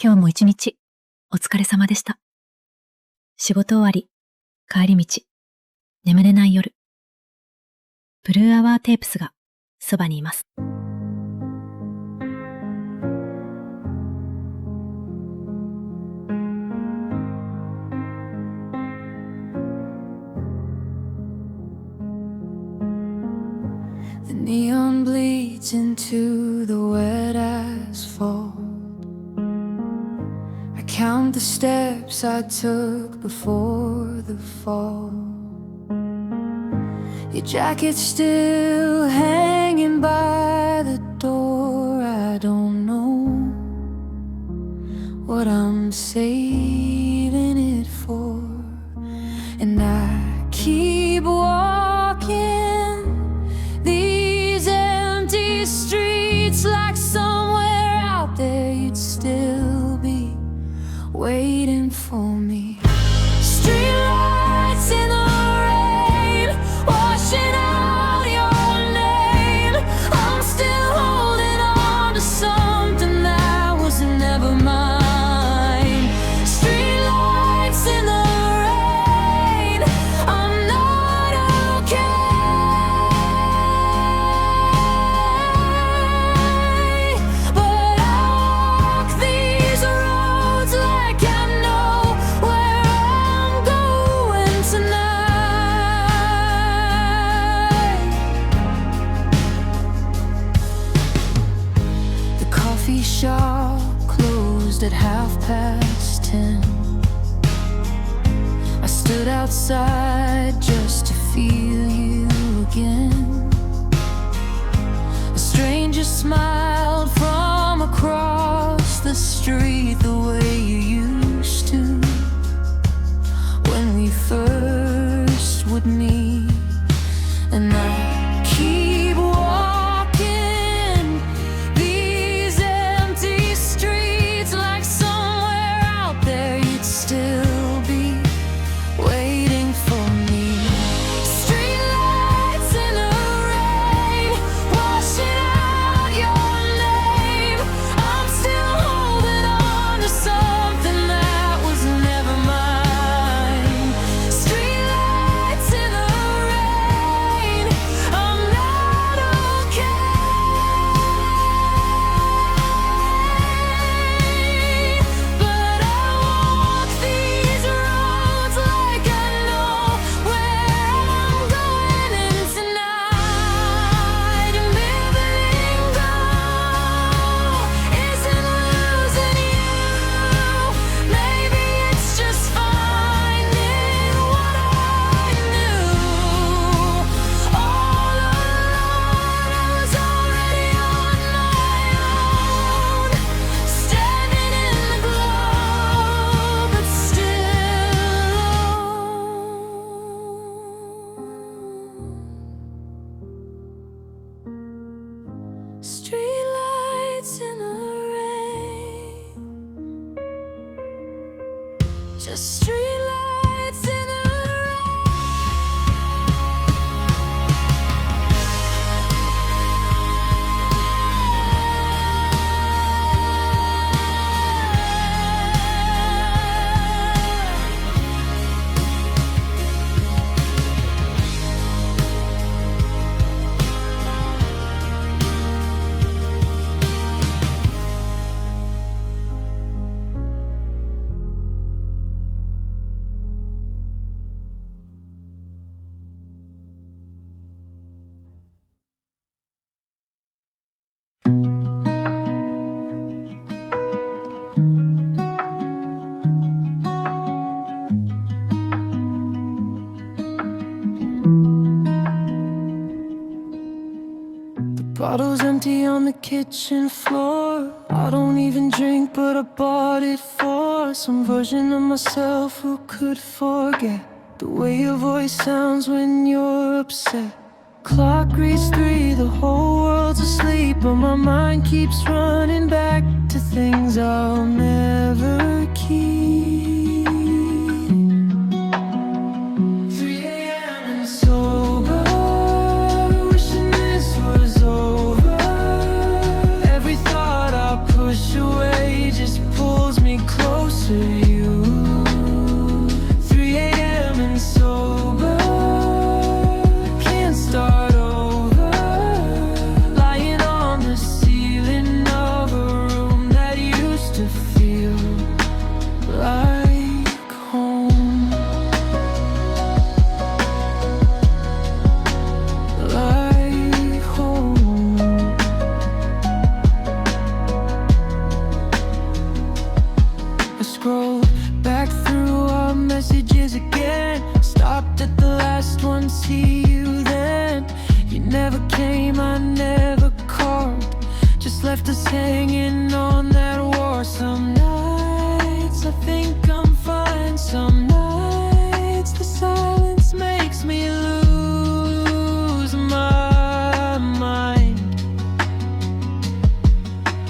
今日も一日お疲れ様でした。仕事終わり、帰り道、眠れない夜。ブルーアワーテープスがそばにいます。The neon bleeds into the wet asphalt. I count the steps I took before the fall. Your jacket's still hanging by the door. I don't know what I'm saving it for. And I keep walking these empty streets, like somewhere out there you'd still be waiting for me. Streetlights in the rain, washing out your name. I'm still holding on to something that was never mine. Streetlights in the rain, I'm not okay. But I walk these roads like I know where I'm going tonight. The coffee shop closed at 10:30. I stood outside just to feel you again. A stranger smiled from across the street the way you used to when we first would meet. And I keep walking these empty streets, like somewhere out there you'd still be waiting for me. Streetlights in the rain, washing out your name. I'm still holding on to something that was never mine. Streetlights in the rain, I'm not okay. But I walk these roads like I know where I'm going in tonight. And letting go isn't losing you. Maybe it's just finding what I knew. All alone, I was already on my own, standing in the glow, but still alone. Streetlights in the rain, just streetlights in the bottle's empty on the kitchen floor. I don't even drink, but I bought it for some version of myself who could forget the way your voice sounds when you're upset. Clock reads 3, the whole world's asleep, but my mind keeps running back to things I'll never keep. 3 a.m. and sober, wishing this was over. Every thought I push away just pulls scrolled back through our messages again. Stopped at the last one, see you then. You never came, I never called. Just left us hanging on that wall. Some nights I think I'm fine. Some nights the silence makes me lose my mind.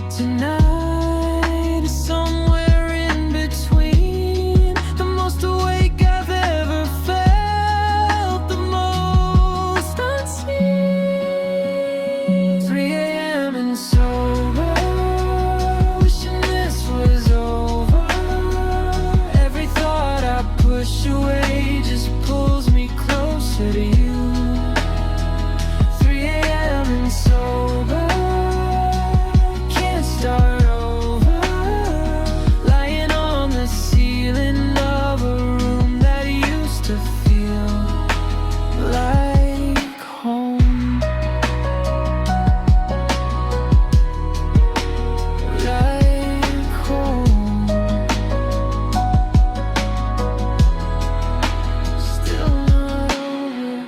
Tonight is somewhere in between. The most awake I've ever felt, the most unseen. 3 a.m. and sober, wishing this was over. Every thought I push away just pulls me closer to you. 3 a.m. and sober, can't start over. Lying on the ceiling of a room that used to feel like home. Like home. Still not over.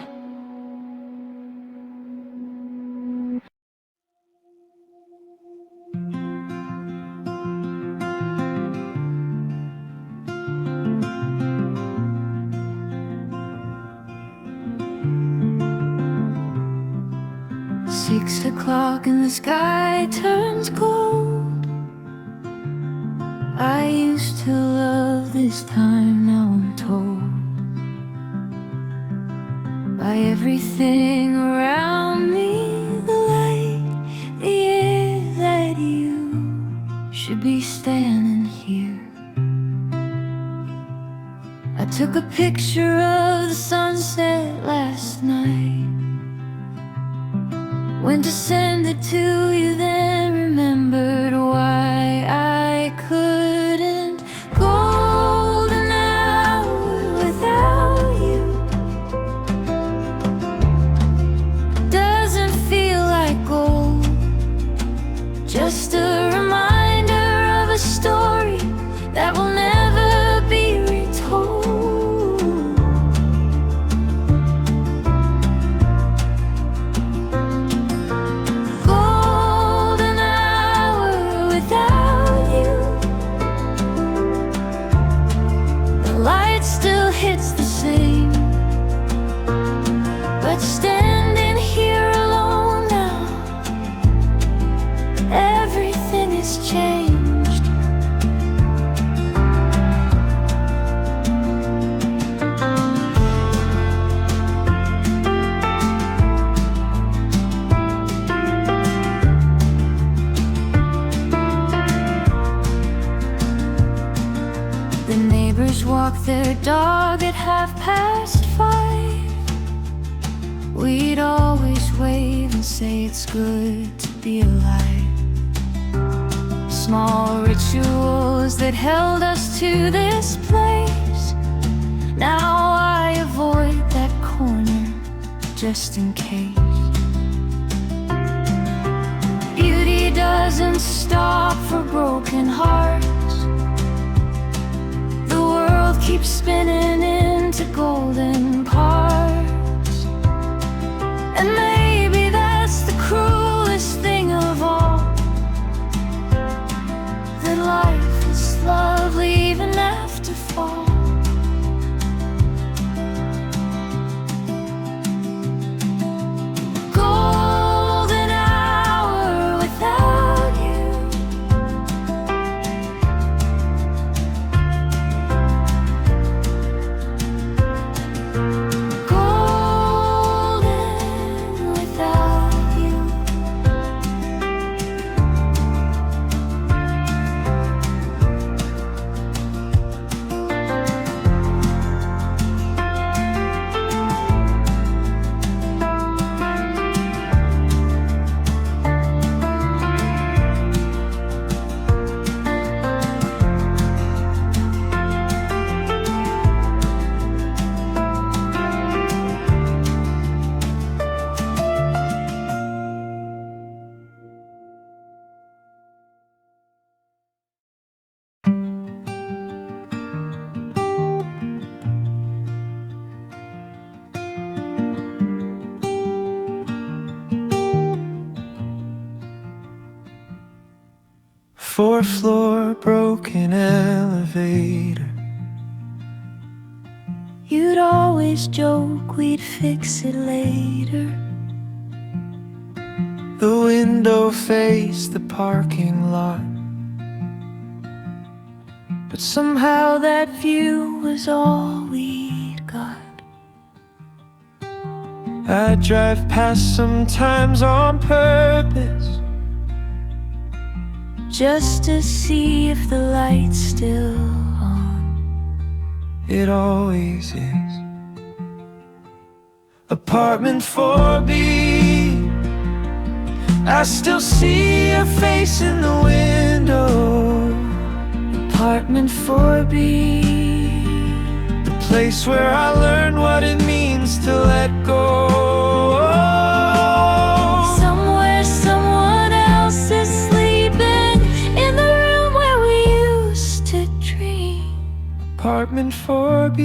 Six o'clock and the sky turns cold. I used to love this time, now I'm told by everything around me, the light, the air, that you should be standing here. I took a picture of the sunset last night. Went to send it to you, then remembered why I couldn't. Golden hour without you doesn't feel like gold. Just a reminder of a story that will never be retold. Golden hour without you, the light still hits the same. But standing here alone now, everything has changed. The neighbors walk their dog at 5:30. We'd always wave and say it's good to be alive. Small rituals that held us to this place. Now I avoid that corner just in case. Beauty doesn't stop for broken hearts. The world keeps spinning into golden parts. And maybe that's the cruelest thing of all, that life is lovely even after fall. Golden hour without you, golden without you. 4th floor broken elevator. You'd always joke we'd fix it later. The window faced the parking lot, but somehow that view was all we'd got. I'd drive past sometimes on purpose, just to see if the light's still on. It always is. Apartment 4B, I still see your face in the window. Apartment 4B, the place where I learned what it means to let go. Somewhere someone else is sleeping in the room where we used to dream. Apartment 4B,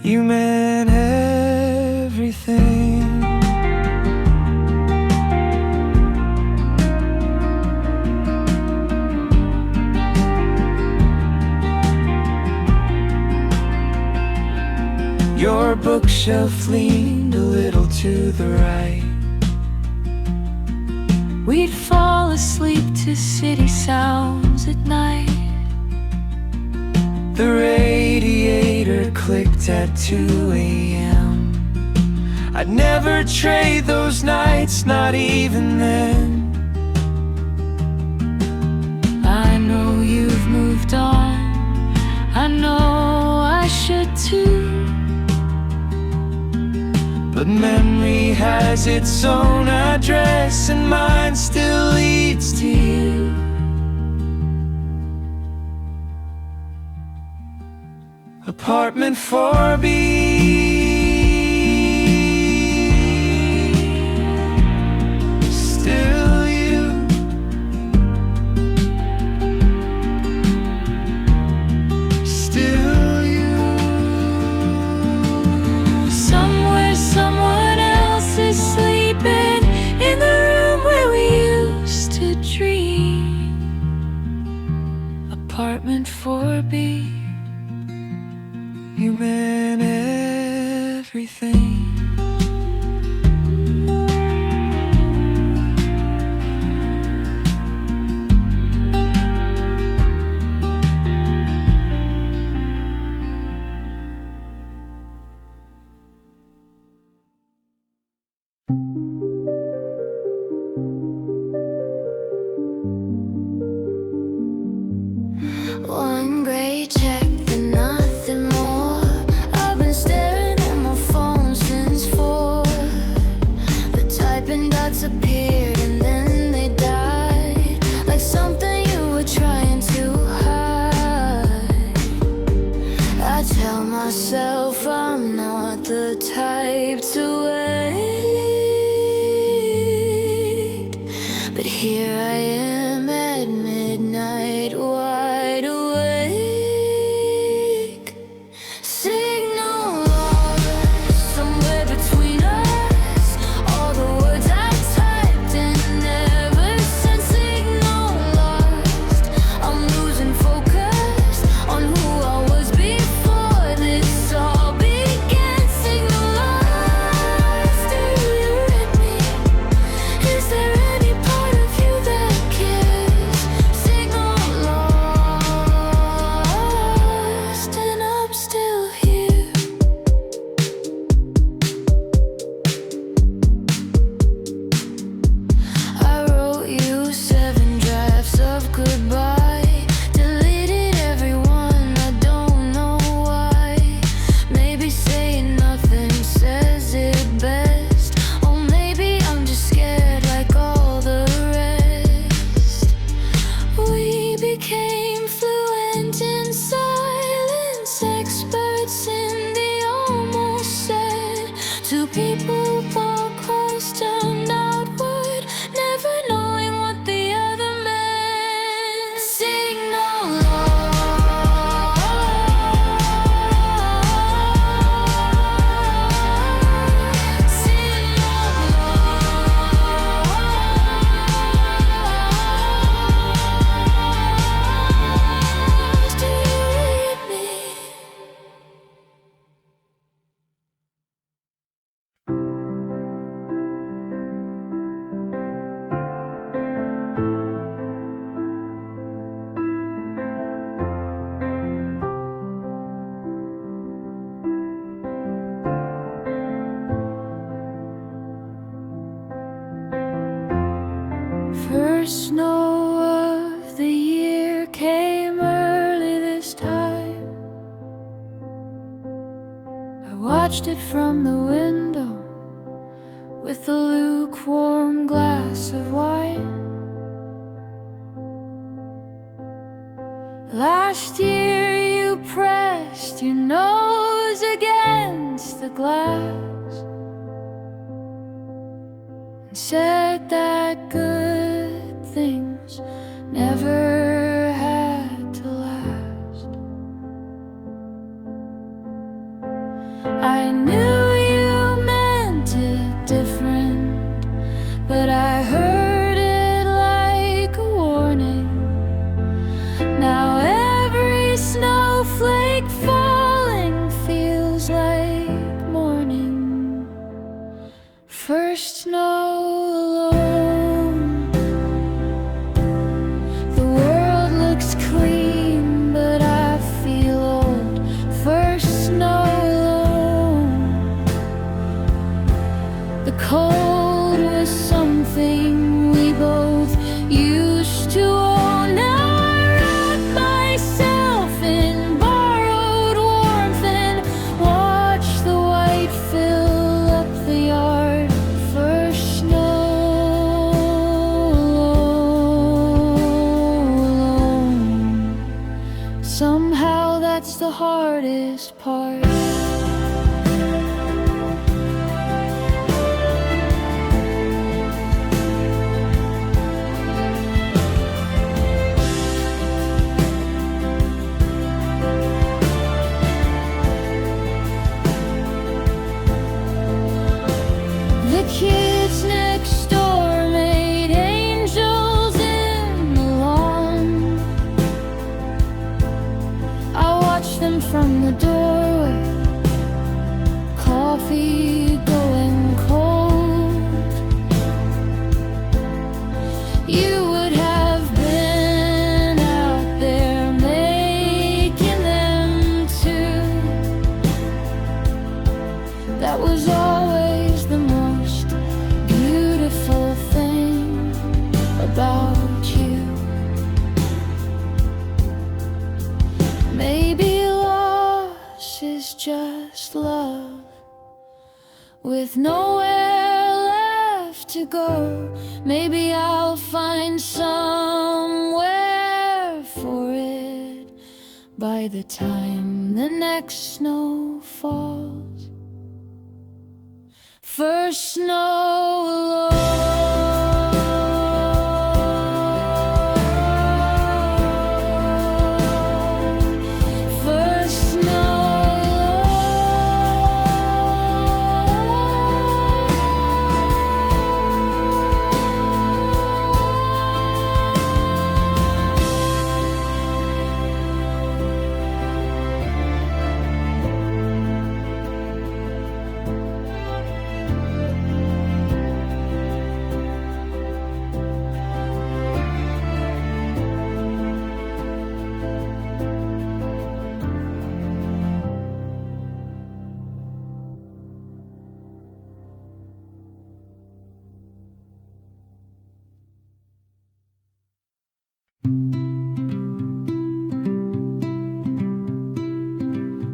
you meant everything. Your bookshelf leaned a little to the right. We'd fall asleep to city sounds at night. The radiator clicked at 2 a.m. I'd never trade those nights, not even then. I know you've moved on, I know I should too, but memory has its own address, and mine still leads to you. Apartment 4B, still you. Still you. Somewhere someone else is sleeping in the room where we used to dream. Apartment 4B, you meant everything. One great check, then nothing more. I've been staring at my phone since 4. The typing dots appeared and then they died, like something you were trying to hide. I tell myself I'm not the type to wait, but here I am at midnight, wide awake. Signal lost somewhere between us, all the words I typed and never sent. Signal lost, I'm losing focus on who I was before this all began. Signal lost, do you read me? Is there any part of you that cares? Signal lost, and I'm still here. I wrote you 7 drafts of goodbye, deleted every one, I don't know why. Maybe saying nothing says it best, or maybe I'm just scared like all the rest. We became fluent in silence, experts in the almost said. 2 people podcast turned outward, never knowing what the other meant. Signal lost, signal lost. watched it from the window with a lukewarm glass of wine. Last year you pressed your nose against the glass and said that good things never had to last. I knew you meant it different, but I heard it like a warning. Now every snowflake falling feels like morning. First snow alone. The world looks clean, but I feel old. First snow alone. The cold was something we both used to own. Now I wrap myself in borrowed warmth and watch the white fill up the yard. First snow alone. Somehow that's the hardest part. The kids next door made angels in the lawn. I watched them from the doorway, coffee going cold. You would have been out there making them too. That was always the most beautiful thing about you. Maybe loss is just love with nowhere left to go. Maybe I'll find somewhere for it by the time the next snow falls. First snow alone. First snow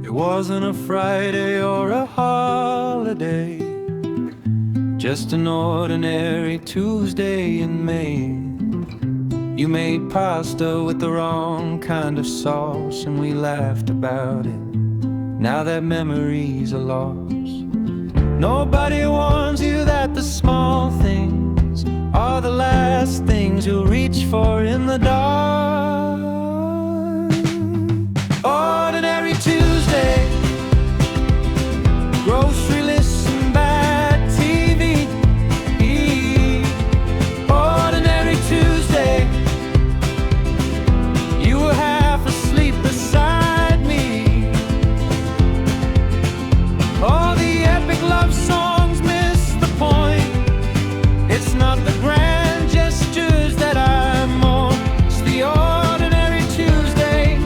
It wasn't a Friday or a holiday, just an ordinary Tuesday in May. You made pasta with the wrong kind of sauce, and we laughed about it. Now that memories are lost. Nobody warns you that the small things are the last things you'll reach for in the dark. Ordinary Tuesday, grocery lists and bad TV. Ordinary Tuesday, you were half asleep beside me. All the epic love songs miss the point. It's not the grand gestures that I mourn, it's the ordinary Tuesday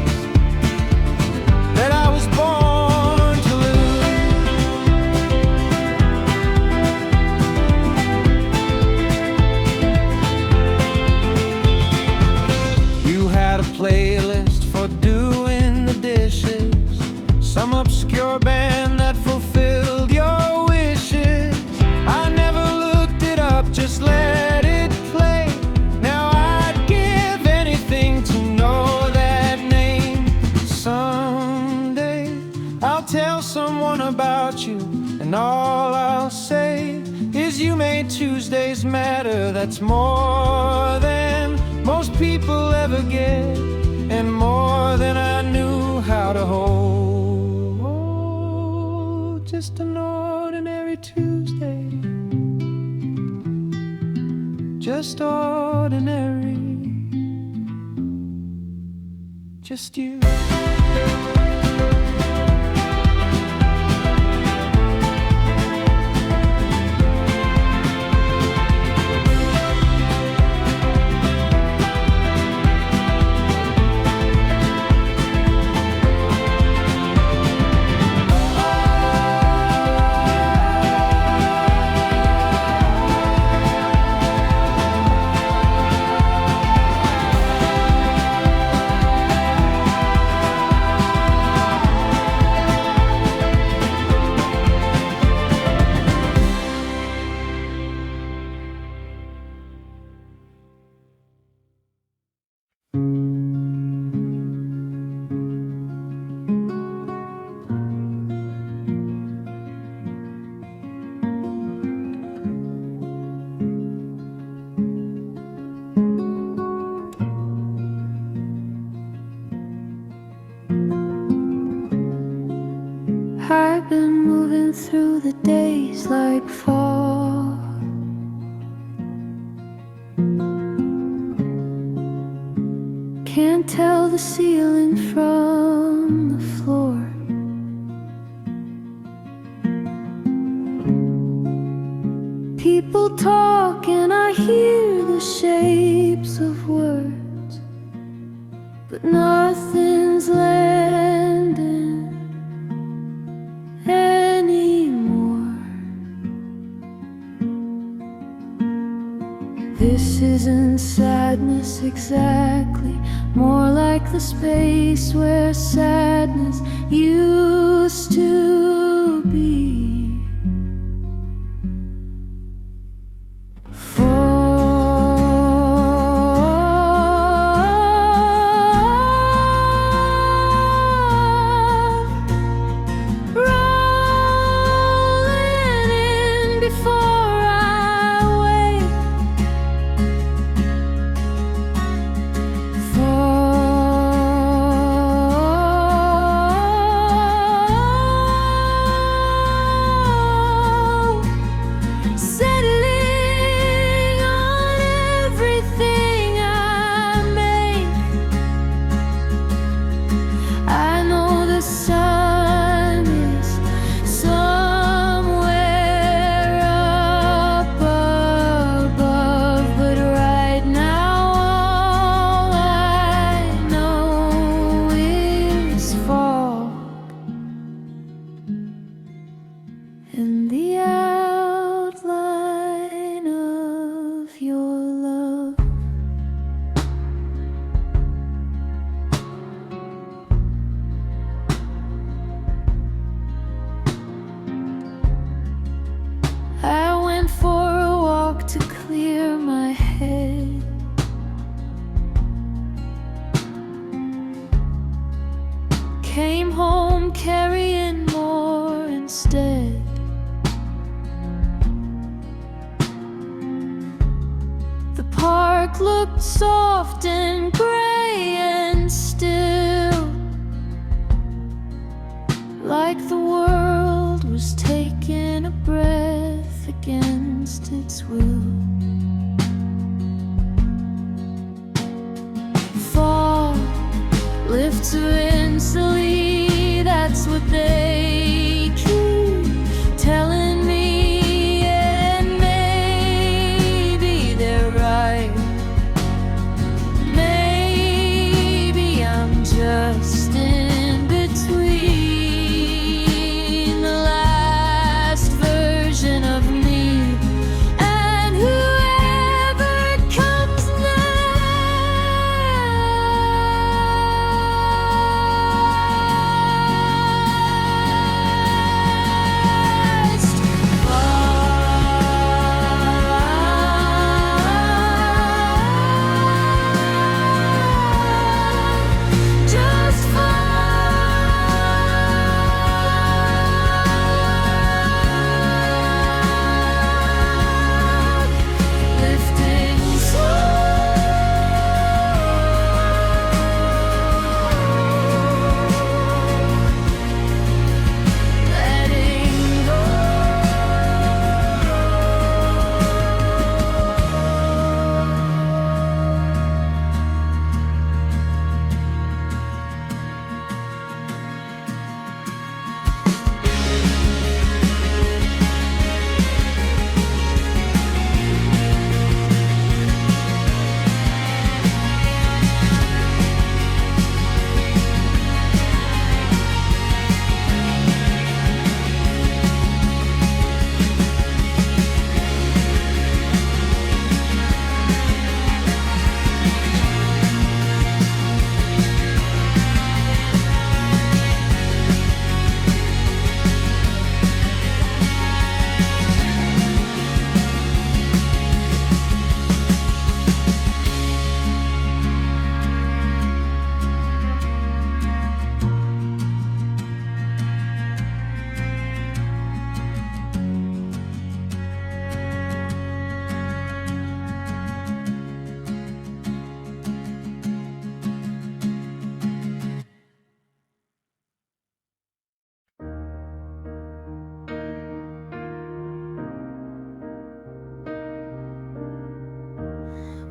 that I was born to lose. You had a playlist for doing the dishes, some obscure band that fulfilled matter, that's more than most people ever get, and more than I knew how to hold. Just an ordinary Tuesday, just ordinary, just you. I've been moving through the days like fall. Can't tell the ceiling from the floor. People talk and I hear the shapes of words, but nothing's landing anymore. This isn't sadness exactly, more like the space where sadness used to be. In the outline of your love, I went for a walk to clear my head. Came home carrying more instead. The park looked soft and gray and still, like the world was taking a breath against its will. Fall lifts eventually, that's what they keep telling me, and maybe they're right. Maybe I'm just in between the last version of me and whoever comes next.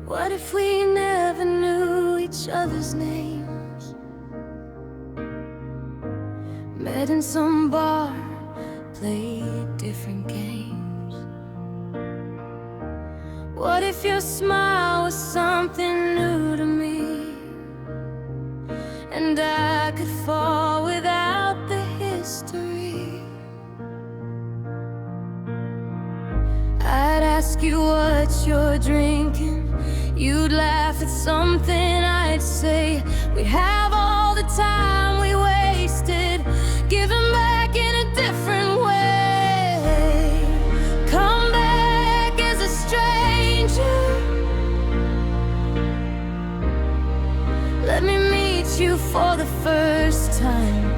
What if we never knew each other's names? Met in some bar, played different games. What if your smile was something new to me, and I could fall without the history? I'd ask you what you're drinking, you'd laugh at something I'd say. We'd have all the time we wasted, giving back in a different way. Come back as a stranger, let me meet you for the first time.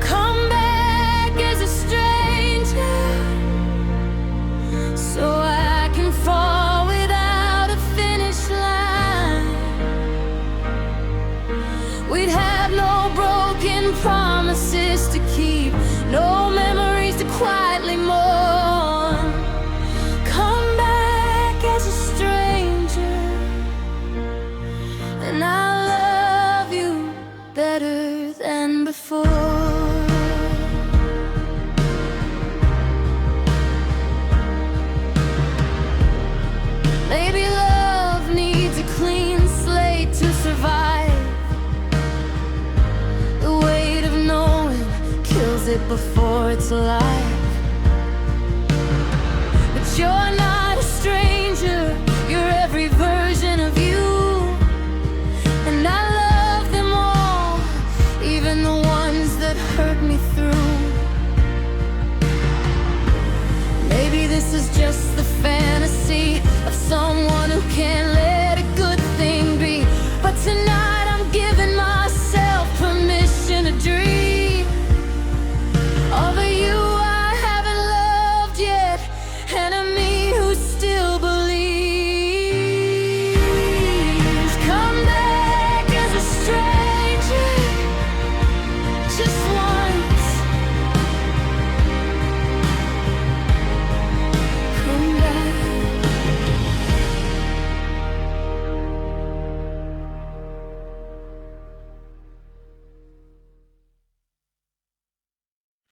Come back as a stranger, so I can fall without a finish line. We'd have no broken promises to keep, no memories to quietly mourn. Come back as a stranger, and I'll love you better than before. Maybe love needs a clean slate to survive. The weight of knowing kills it before it's alive. But you're not